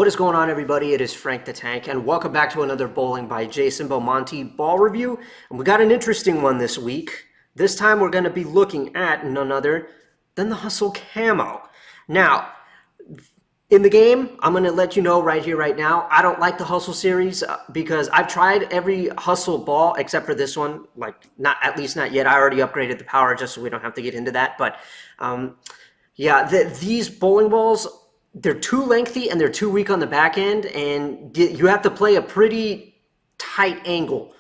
What is going on, everybody? It is Frank the Tank, and welcome back to another Bowling by Jason Belmonte ball review. And we got an interesting one this week. This time we're going to be looking at none other than the Hustle Camo. Now, in the game, I'm going to let you know right here, right now, I don't like the Hustle series because I've tried every Hustle ball except for this one. Like, at least not yet. I already upgraded the power just so we don't have to get into that. But, yeah, these bowling balls, they're too lengthy and they're too weak on the back end, and you have to play a pretty tight angle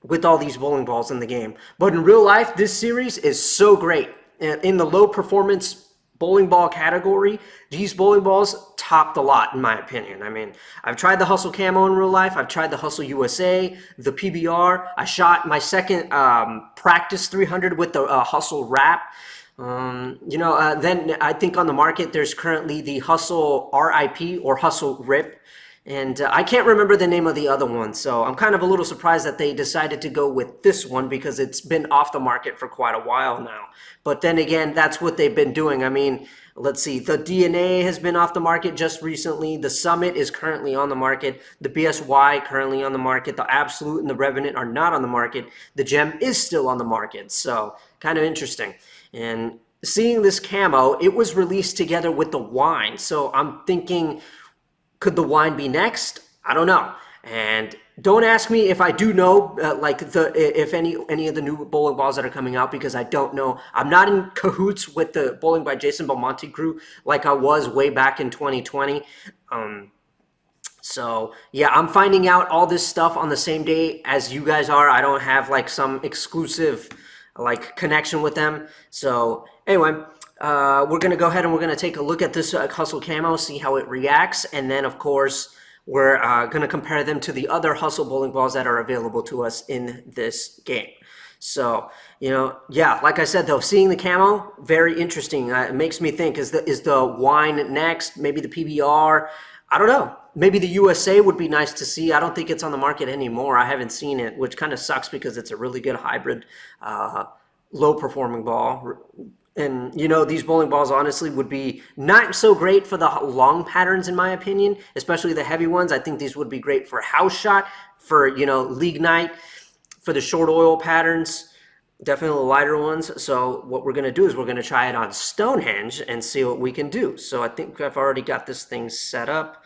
with all these bowling balls in the game. But in real life, this series is so great. In the low performance bowling ball category, these bowling balls top the lot, in my opinion. I mean, I've tried the Hustle Camo in real life. I've tried the Hustle USA, the PBR. I shot my second practice 300 with the Hustle Wrap. Then I think on the market, there's currently the Hustle RIP or Hustle RIP. And I can't remember the name of the other one. So I'm kind of a little surprised that they decided to go with this one because it's been off the market for quite a while now. But then again, that's what they've been doing. I mean, let's see. The DNA has been off the market just recently. The Summit is currently on the market. The BSY currently on the market. The Absolute and the Revenant are not on the market. The Gem is still on the market. So kind of interesting. And seeing this camo, it was released together with the wine. So I'm thinking, could the wine be next? I don't know. And don't ask me if I do know, if any of the new bowling balls that are coming out, because I don't know. I'm not in cahoots with the Bowling by Jason Belmonte crew like I was way back in 2020. So yeah, I'm finding out all this stuff on the same day as you guys are. I don't have like some exclusive connection with them. So anyway, we're going to go ahead and we're going to take a look at this Hustle Camo, see how it reacts. And then, of course, we're going to compare them to the other Hustle bowling balls that are available to us in this game. So, yeah, like I said, though, seeing the camo, very interesting. It makes me think, is the wine next? Maybe the PBR? I don't know. Maybe the USA would be nice to see. I don't think it's on the market anymore. I haven't seen it, which kind of sucks because it's a really good hybrid, low-performing ball. And, these bowling balls, honestly, would be not so great for the long patterns, in my opinion, especially the heavy ones. I think these would be great for house shot, for, league night, for the short oil patterns, definitely the lighter ones. So what we're going to do is we're going to try it on Stonehenge and see what we can do. So I think I've already got this thing set up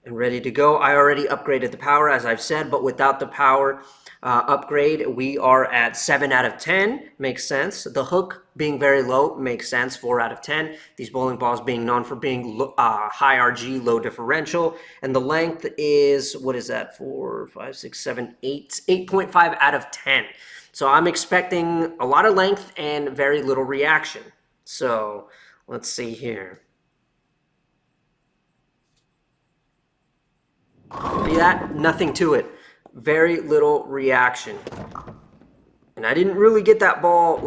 and ready to go. I already upgraded the power, as I've said, but without the power upgrade, we are at 7 out of 10. Makes sense. The hook being very low makes sense. 4 out of 10. These bowling balls being known for being high RG, low differential. And the length is, what is that? 4, 5, 6, 7, 8. 8.5 out of 10. So I'm expecting a lot of length and very little reaction. So let's see here. See that? Nothing to it. Very little reaction. And I didn't really get that ball,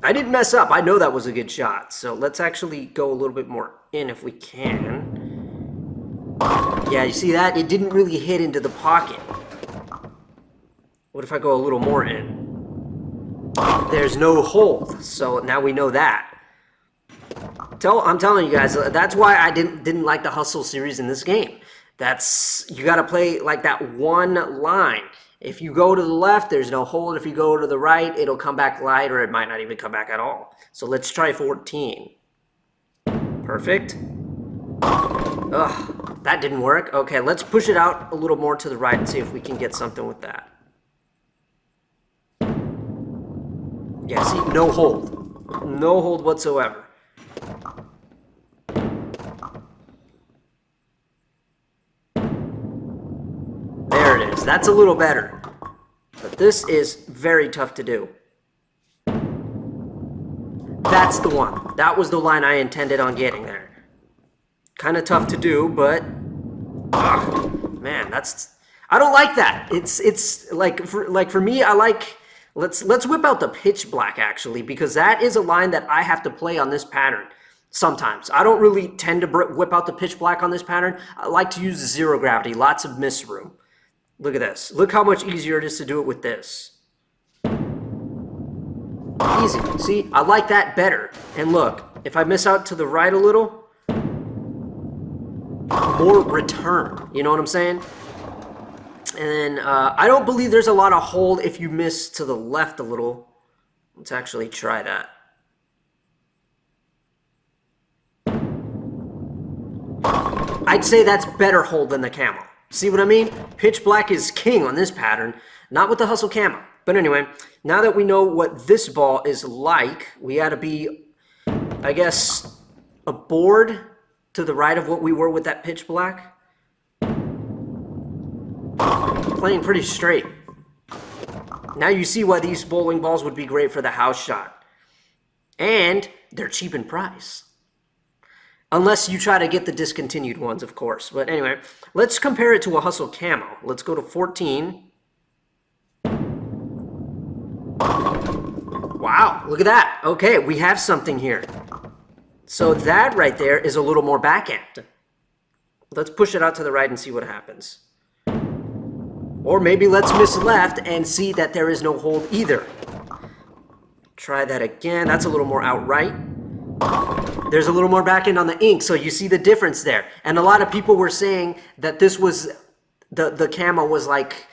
I didn't mess up. I know that was a good shot. So let's actually go a little bit more in if we can. Yeah, you see that? It didn't really hit into the pocket. What if I go a little more in? There's no hold. So now we know that. I'm telling you guys, that's why I didn't like the Hustle series in this game. You got to play like that one line. If you go to the left, there's no hold. If you go to the right, it'll come back light, or it might not even come back at all. So let's try 14. Perfect. Ugh, that didn't work. Okay, let's push it out a little more to the right and see if we can get something with that. Yeah, see, no hold. No hold whatsoever. That's a little better, but this is very tough to do. That's the one. That was the line I intended on getting there. Kind of tough to do, but man, I don't like that. It's like for me, I like, let's whip out the pitch black actually, because that is a line that I have to play on this pattern. Sometimes I don't really tend to whip out the pitch black on this pattern. I like to use zero gravity, lots of miss room. Look at this. Look how much easier it is to do it with this. Easy. See, I like that better. And look, if I miss out to the right a little, more return. You know what I'm saying? And then I don't believe there's a lot of hold if you miss to the left a little. Let's actually try that. I'd say that's better hold than the camo. See what I mean? Pitch black is king on this pattern, not with the hustle camo. But anyway, now that we know what this ball is like, we got to be, I guess, a board to the right of what we were with that pitch black. Playing pretty straight. Now you see why these bowling balls would be great for the house shot. And they're cheap in price. Unless you try to get the discontinued ones, of course. But anyway, let's compare it to a hustle camo. Let's go to 14. Wow, look at that. Okay, we have something here. So that right there is a little more backhand. Let's push it out to the right and see what happens. Or maybe let's miss left and see that there is no hold either. Try that again. That's a little more outright. There's a little more backhand on the ink, so you see the difference there. And a lot of people were saying that this was, the camo was like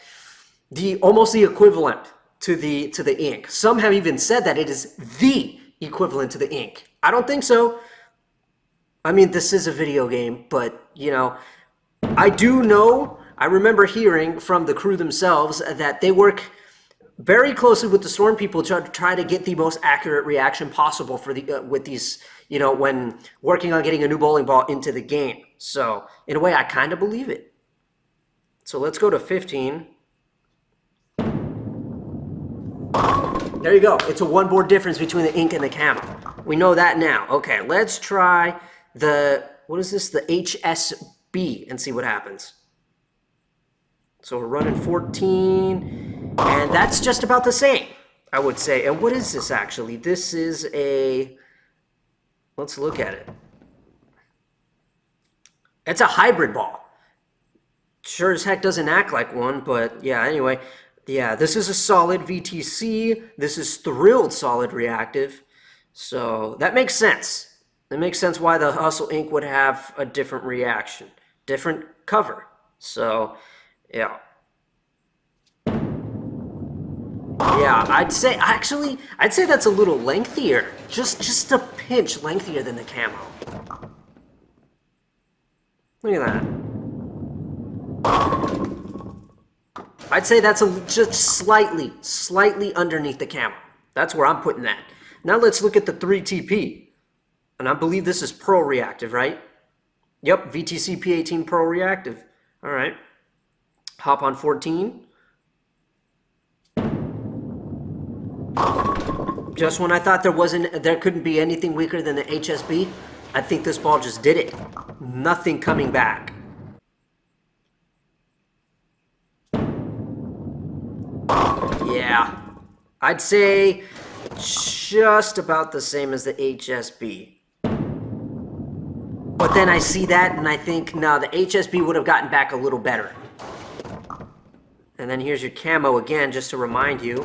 almost the equivalent to the ink. Some have even said that it is the equivalent to the ink. I don't think so. I mean, this is a video game, but, you know, I do know, I remember hearing from the crew themselves that they work very closely with the Storm people to try to get the most accurate reaction possible for the with these, you know, when working on getting a new bowling ball into the game. So, in a way, I kind of believe it. So let's go to 15. There you go. It's a one board difference between the ink and the camo. We know that now. Okay, let's try the, what is this? The HSB and see what happens. So we're running 14, and that's just about the same, I would say. And what is this actually? This is a, let's look at it. It's a hybrid ball. Sure as heck doesn't act like one, but yeah, anyway. Yeah, this is a solid VTC. This is thrilled solid reactive. So that makes sense. It makes sense why the Hustle Ink would have a different reaction, different cover. So, yeah. Yeah, I'd say that's a little lengthier. Just a pinch lengthier than the camo. Look at that. I'd say that's just slightly underneath the camo. That's where I'm putting that. Now let's look at the 3TP. And I believe this is Pro Reactive, right? Yep, VTC P18 Pro Reactive. All right. Hop on 14. Just when I thought there couldn't be anything weaker than the HSB, I think this ball just did it. Nothing coming back. Yeah, I'd say just about the same as the HSB. But then I see that and I think, no, the HSB would have gotten back a little better. And then here's your camo again, just to remind you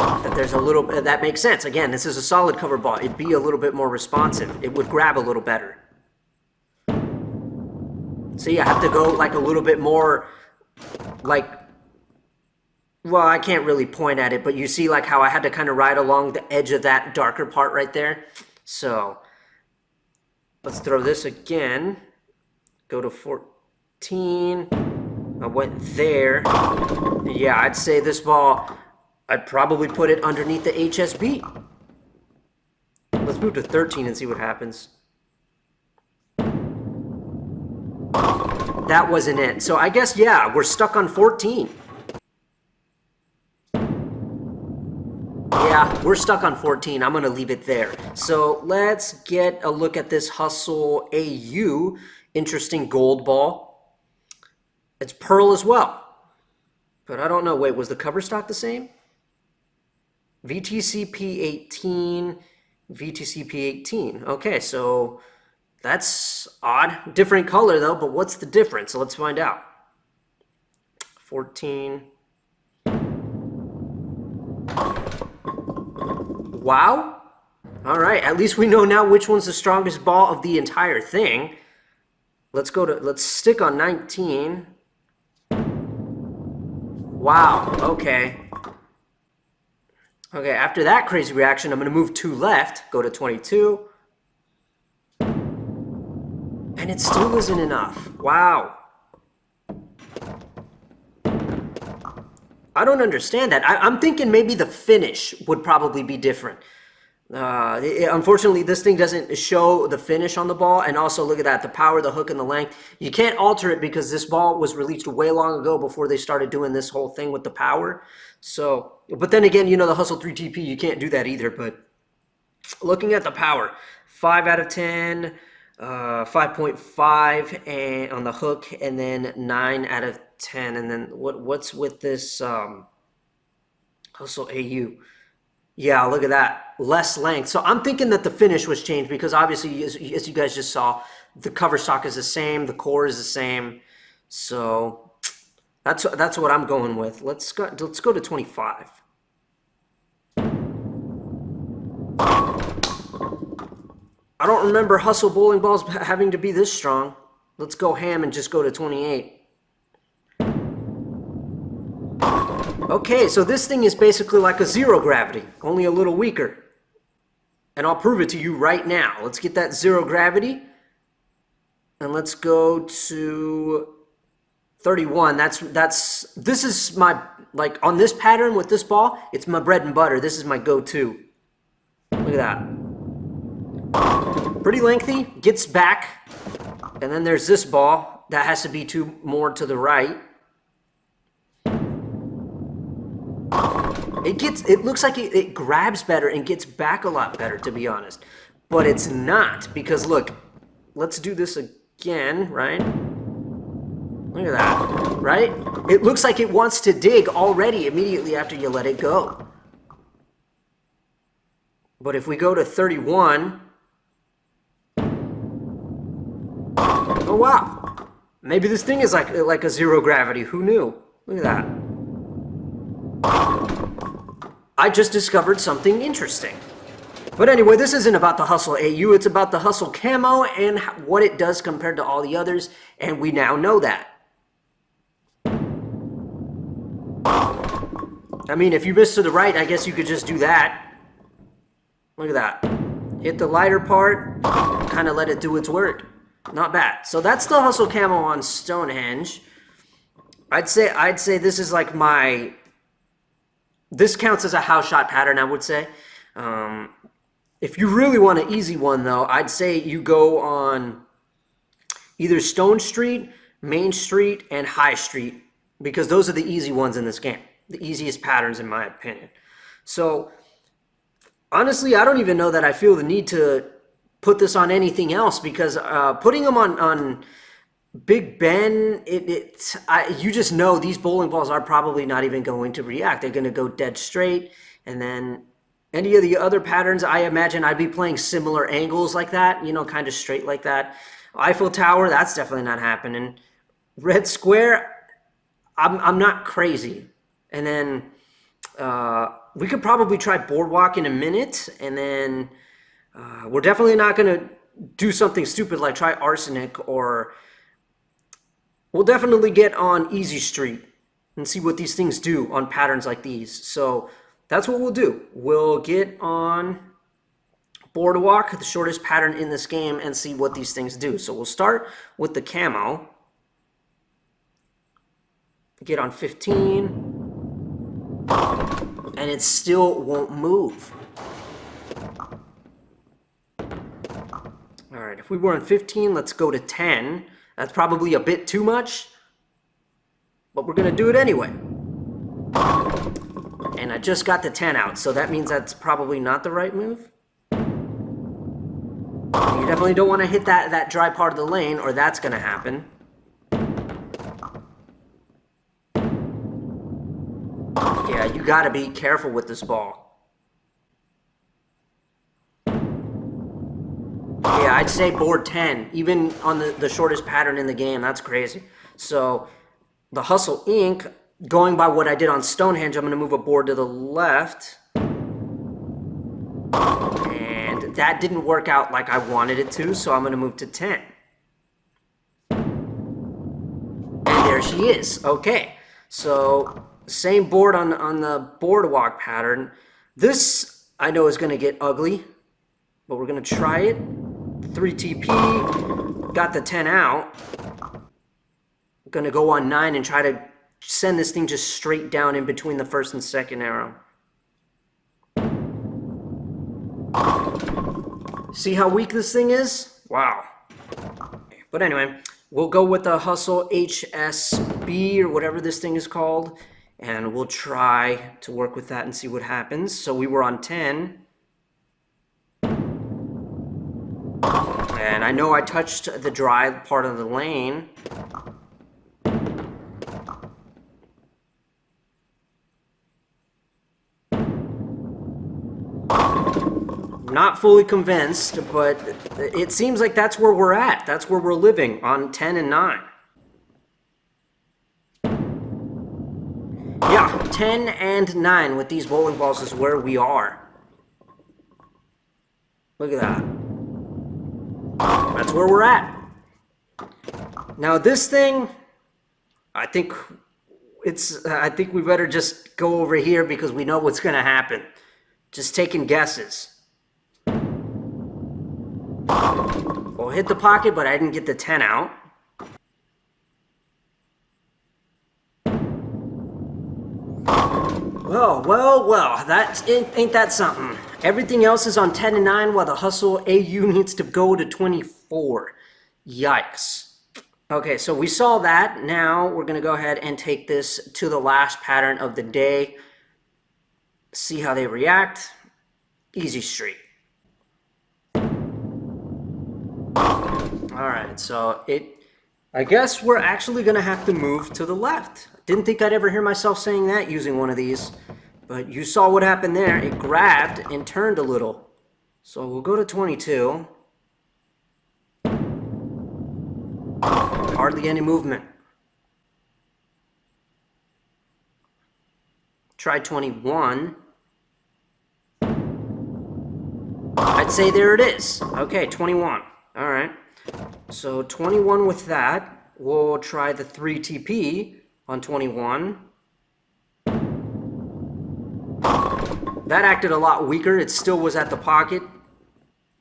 that there's a little, that makes sense. Again, this is a solid cover ball. It'd be a little bit more responsive. It would grab a little better. So you have to go like a little bit more, like, well, I can't really point at it, but you see like how I had to kind of ride along the edge of that darker part right there. So let's throw this again. Go to 14. I went there. Yeah, I'd say this ball, I'd probably put it underneath the HSB. Let's move to 13 and see what happens. That wasn't it. So I guess, yeah, we're stuck on 14. Yeah, we're stuck on 14. I'm going to leave it there. So let's get a look at this Hustle AU. Interesting gold ball. It's pearl as well. But I don't know. Wait, was the cover stock the same? VTC P18, VTC P18. Okay, so that's odd. Different color though, but what's the difference? So let's find out. 14. Wow. All right, at least we know now which one's the strongest ball of the entire thing. Let's stick on 19. Wow, okay. Okay, after that crazy reaction, I'm going to move 2 left, go to 22. And it still isn't enough. Wow. I don't understand that. I'm thinking maybe the finish would probably be different. Unfortunately, this thing doesn't show the finish on the ball. And also, look at that, the power, the hook, and the length. You can't alter it because this ball was released way long ago before they started doing this whole thing with the power. So, but then again, you know, the Hustle 3 TP, you can't do that either. But looking at the power, 5 out of 10, 5.5 and on the hook, and then 9 out of 10. And then what's with this Hustle AU? Yeah, look at that. Less length. So I'm thinking that the finish was changed because obviously, as you guys just saw, the cover stock is the same, the core is the same. So that's what I'm going with. Let's go to 25. I don't remember Hustle bowling balls having to be this strong. Let's go ham and just go to 28. Okay, so this thing is basically like a zero gravity, only a little weaker. And I'll prove it to you right now. Let's get that zero gravity. And let's go to 31. This is my, like on this pattern with this ball, it's my bread and butter. This is my go-to. Look at that. Pretty lengthy, gets back. And then there's this ball that has to be more to the right. It looks like it grabs better and gets back a lot better, to be honest. But it's not, because look, let's do this again, right? Look at that, right? It looks like it wants to dig already immediately after you let it go. But if we go to 31, oh wow, maybe this thing is like a zero gravity. Who knew? Look at that. I just discovered something interesting. But anyway, this isn't about the Hustle AU, it's about the Hustle Camo and what it does compared to all the others, and we now know that. I mean, if you miss to the right, I guess you could just do that. Look at that. Hit the lighter part, kind of let it do its work. Not bad. So that's the Hustle Camo on Stonehenge. I'd say this is like my... This counts as a house shot pattern, I would say. If you really want an easy one, though, I'd say you go on either Stone Street, Main Street, and High Street, because those are the easy ones in this game. The easiest patterns, in my opinion. So, honestly, I don't even know that I feel the need to put this on anything else, because putting them on Big Ben, you just know these bowling balls are probably not even going to react. They're going to go dead straight. And then any of the other patterns, I imagine I'd be playing similar angles like that, you know, kind of straight like that. Eiffel Tower, that's definitely not happening. Red Square, I'm not crazy. And then we could probably try Boardwalk in a minute. And then we're definitely not going to do something stupid like try Arsenic, or... We'll definitely get on Easy Street and see what these things do on patterns like these. So that's what we'll do. We'll get on Boardwalk, the shortest pattern in this game, and see what these things do. So we'll start with the Camo. Get on 15. And it still won't move. All right, if we were on 15, let's go to 10. That's probably a bit too much, but we're going to do it anyway. And I just got the 10 out, so that means that's probably not the right move. You definitely don't want to hit that dry part of the lane, or that's going to happen. Yeah, you got to be careful with this ball. Yeah, I'd say board 10, even on the shortest pattern in the game. That's crazy. So the Hustle Inc., going by what I did on Stonehenge, I'm going to move a board to the left. And that didn't work out like I wanted it to, so I'm going to move to 10. And there she is. Okay, so same board on the boardwalk pattern. This I know is going to get ugly, but we're going to try it. 3 TP, got the 10 out. I'm going to go on 9 and try to send this thing just straight down in between the first and second arrow. See how weak this thing is? Wow. But anyway, we'll go with the Hustle HSB or whatever this thing is called, and we'll try to work with that and see what happens. So we were on 10. And I know I touched the dry part of the lane. Not fully convinced, but it seems like that's where we're at. That's where we're living, on 10 and 9. Yeah, 10 and 9 with these bowling balls is where we are. Look at that. That's where we're at. Now this thing, I think we better just go over here because we know what's going to happen. Just taking guesses. Well, hit the pocket, but I didn't get the 10 out. Well, that ain't that something. Everything else is on 10 and 9, while the Hustle AU needs to go to 24. Yikes. Okay, so we saw that. Now we're going to go ahead and take this to the last pattern of the day. See how they react. Easy street. Alright, so I guess we're actually going to have to move to the left. Didn't think I'd ever hear myself saying that using one of these, but you saw what happened there. It grabbed and turned a little. So we'll go to 22. Hardly any movement. Try 21. I'd say there it is. Okay, 21. All right. So 21 with that. We'll try the 3 TP on 21. That acted a lot weaker. It still was at the pocket,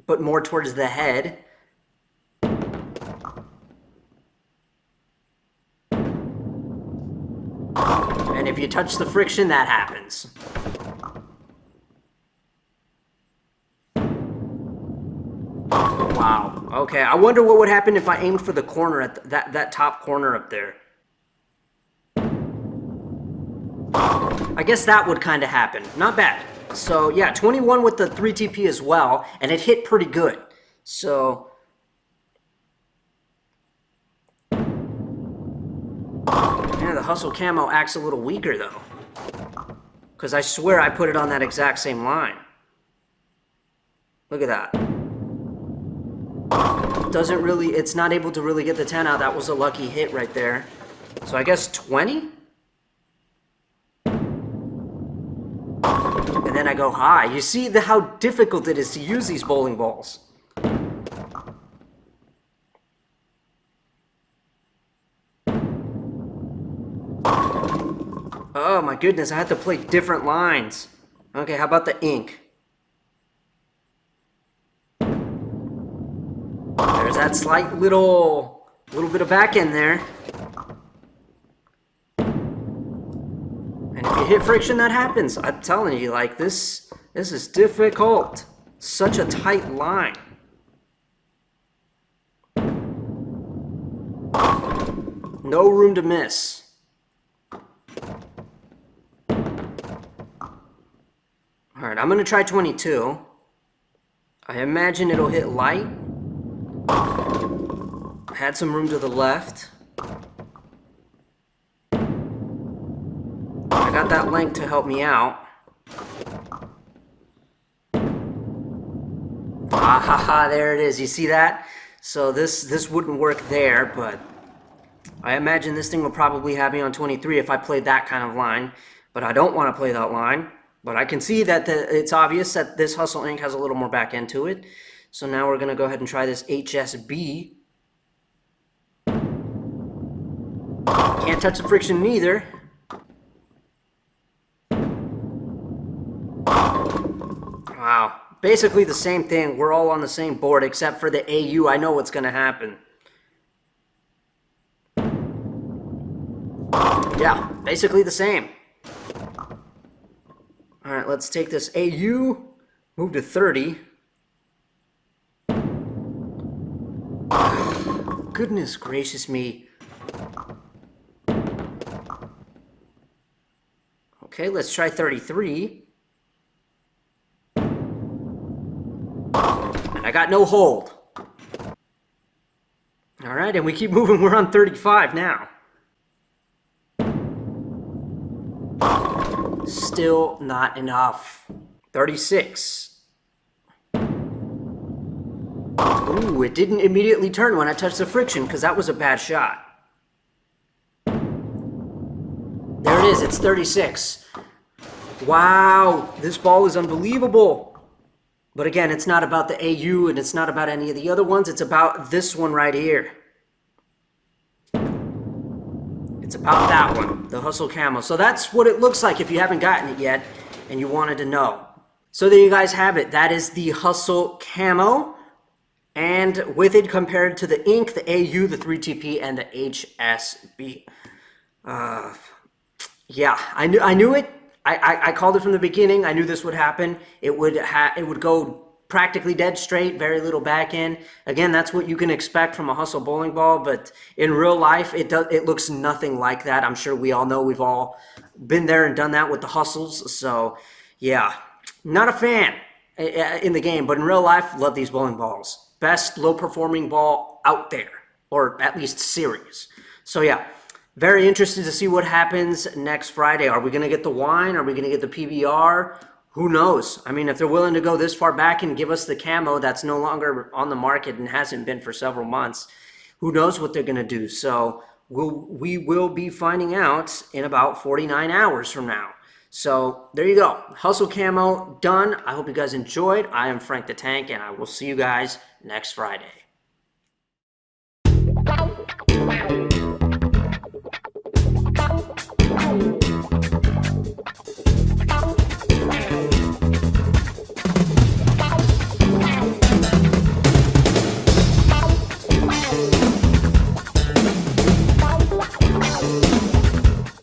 but more towards the head. And if you touch the friction, that happens. Wow. Okay, I wonder what would happen if I aimed for the corner at that top corner up there. I guess that would kind of happen. Not bad. So yeah, 21 with the 3 TP as well, and it hit pretty good. So yeah, the Hustle Camo acts a little weaker though, because I swear I put it on that exact same line. Look at that. Doesn't really, it's not able to really get the 10 out. That was a lucky hit right there. So I guess 20? And then I go high. You see how difficult it is to use these bowling balls. Oh my goodness, I had to play different lines. Okay, how about the ink? There's that slight little bit of back end there. And if you hit friction, that happens. I'm telling you, like, this is difficult. Such a tight line. No room to miss. Alright, I'm going to try 22. I imagine it'll hit light. Had some room to the left. I got that length to help me out. Ah ha ha, there it is. You see that? So this wouldn't work there, but I imagine this thing will probably have me on 23 if I played that kind of line. But I don't want to play that line. But I can see that it's obvious that this Hustle ink has a little more back end to it. So now we're going to go ahead and try this HSB. Can't touch the friction neither. Wow. Basically the same thing. We're all on the same board except for the AU. I know what's going to happen. Yeah, basically the same. All right, let's take this AU, move to 30. Goodness gracious me. Okay, let's try 33. And I got no hold. All right, and we keep moving. We're on 35 now. Still not enough. 36. Ooh, it didn't immediately turn when I touched the friction because that was a bad shot. There it is, it's 36. Wow, this ball is unbelievable. But again, it's not about the AU and it's not about any of the other ones. It's about this one right here. It's about that one, the Hustle Camo. So that's what it looks like if you haven't gotten it yet and you wanted to know. So there you guys have it. That is the Hustle Camo. And with it compared to the ink, the AU, the 3TP, and the HSB. Yeah, I knew it. I called it from the beginning. I knew this would happen. It would go practically dead straight, very little back end. Again, that's what you can expect from a Hustle bowling ball, but in real life, it looks nothing like that. I'm sure we all know, we've all been there and done that with the Hustles. So yeah, not a fan in the game, but in real life, love these bowling balls. Best low performing ball out there, or at least series. So yeah, very interested to see what happens next Friday. Are we going to get the wine? Are we going to get the PBR? Who knows? I mean, if they're willing to go this far back and give us the Camo that's no longer on the market and hasn't been for several months, who knows what they're going to do? So we will be finding out in about 49 hours from now. So there you go. Hustle Camo done. I hope you guys enjoyed. I am Frank the Tank, and I will see you guys next Friday.